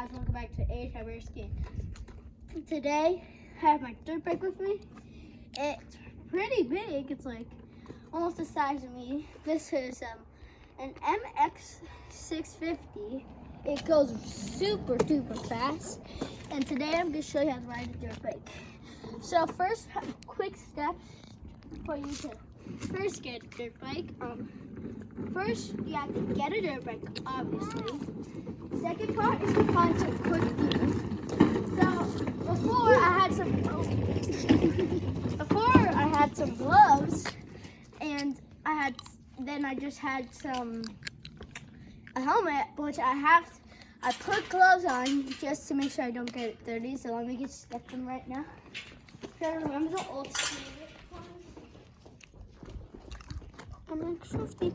guys, welcome back to AHI Rare Ski. Today, I have my dirt bike with me. It's pretty big. It's like almost the size of me. This is an MX650. It goes super duper fast. And today I'm going to show you how to ride a dirt bike. So first, quick steps for you to first get a dirt bike. First, you have to get a dirt bike, obviously. Second part is to find some quick gear. So before I had some gloves, and I just had a helmet, which I put gloves on just to make sure I don't get it dirty. So let me just get them right now. Try to remember the old school. MX50.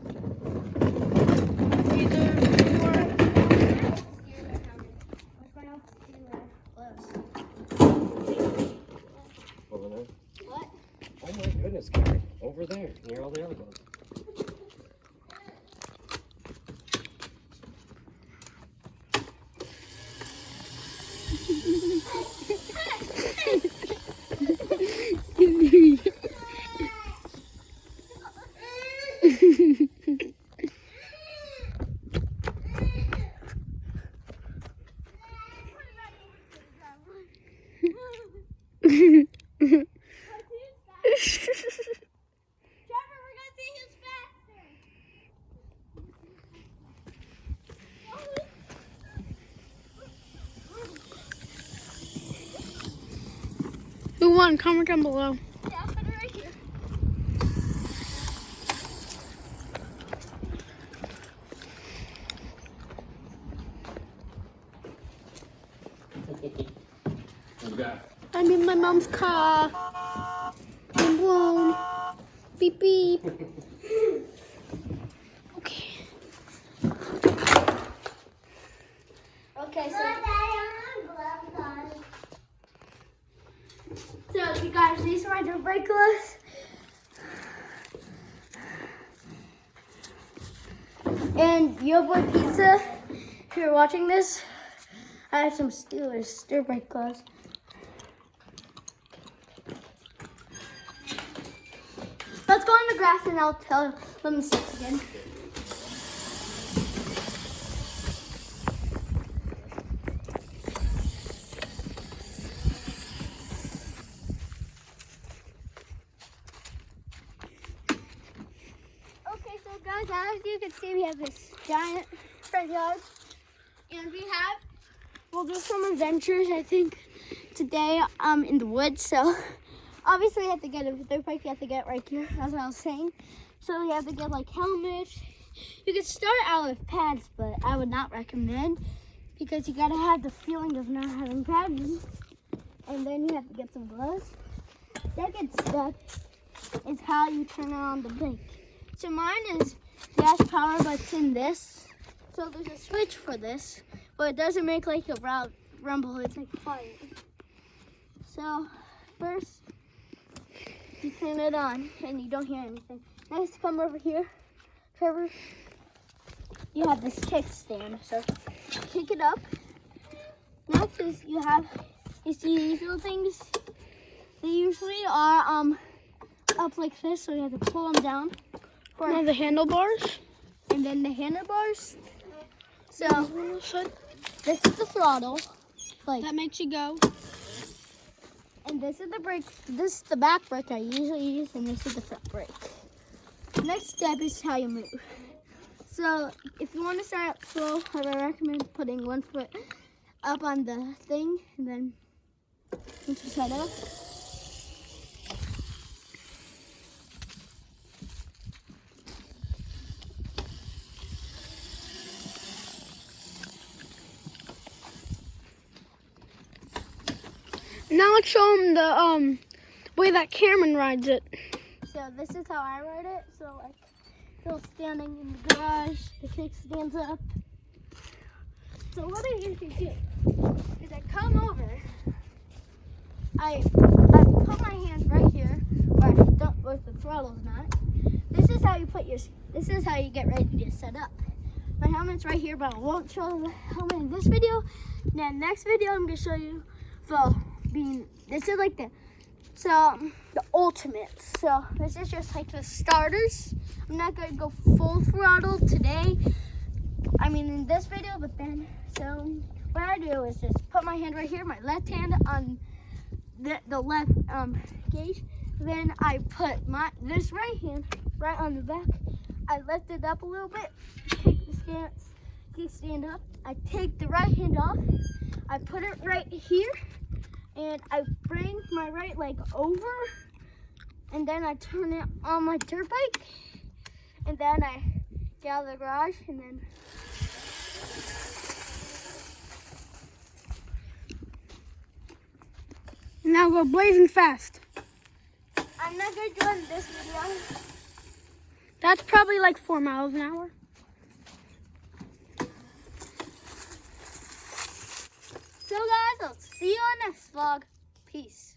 Over there? What? Oh my goodness, Karen. Over there, near all the other ones. Who won? Comment down below. Yeah, I'll put it right here. I'm in my mom's car. I'm blown. Beep beep. Okay. Okay, so you guys, these are my dirt bike gloves. And Yo Boy Pizza, if you're watching this, I have some Steelers dirt bike gloves. Let's go in the grass and I'll tell them steps again. Okay, so guys, as you can see, we have this giant front yard, and we'll do some adventures, I think, today in the woods. So obviously, you have to get a dirt bike. You have to get right here. That's what I was saying. So you have to get like helmets. You could start out with pads, but I would not recommend because you gotta have the feeling of not having pads. And then you have to get some gloves. Second step is how you turn on the bike. So mine is gas power, but it's in this. So there's a switch for this, but it doesn't make like a rumble. It's like quiet. So first, you turn it on and you don't hear anything. Next, come over here, Trevor. You have this kickstand, so kick it up. Next is you see these little things. They usually are up like this, so you have to pull them down. Now the handlebars. And then the handlebars. So this is the throttle. Like That makes you go. And this is the brake. This is the back brake I usually use, and this is the front brake. Next step is how you move. So if you want to start out slow, I would recommend putting one foot up on the thing, and then once you set up. Now let's show them the way that Cameron rides it. So this is how I ride it. So like, still standing in the garage, the kickstand's up. So what I usually do is I come over, I put my hand right here where the throttle's not. This is how you get ready to set up. My helmet's right here, but I won't show the helmet in this video Then next video, I'm gonna show you the this is like the ultimates. So this is just like the starters. I'm not gonna go full throttle today. I mean in this video, but then what I do is just put my hand right here, my left hand on the left gauge. Then I put this right hand right on the back. I lift it up a little bit, take the stand up. I take the right hand off. I put it right here, and I bring my right leg over, and then I turn it on my dirt bike, and then I get out of the garage, and then Now go blazing fast. I'm not gonna do it in this video. That's probably like 4 miles an hour. So guys, I'll see you on next vlog. Peace.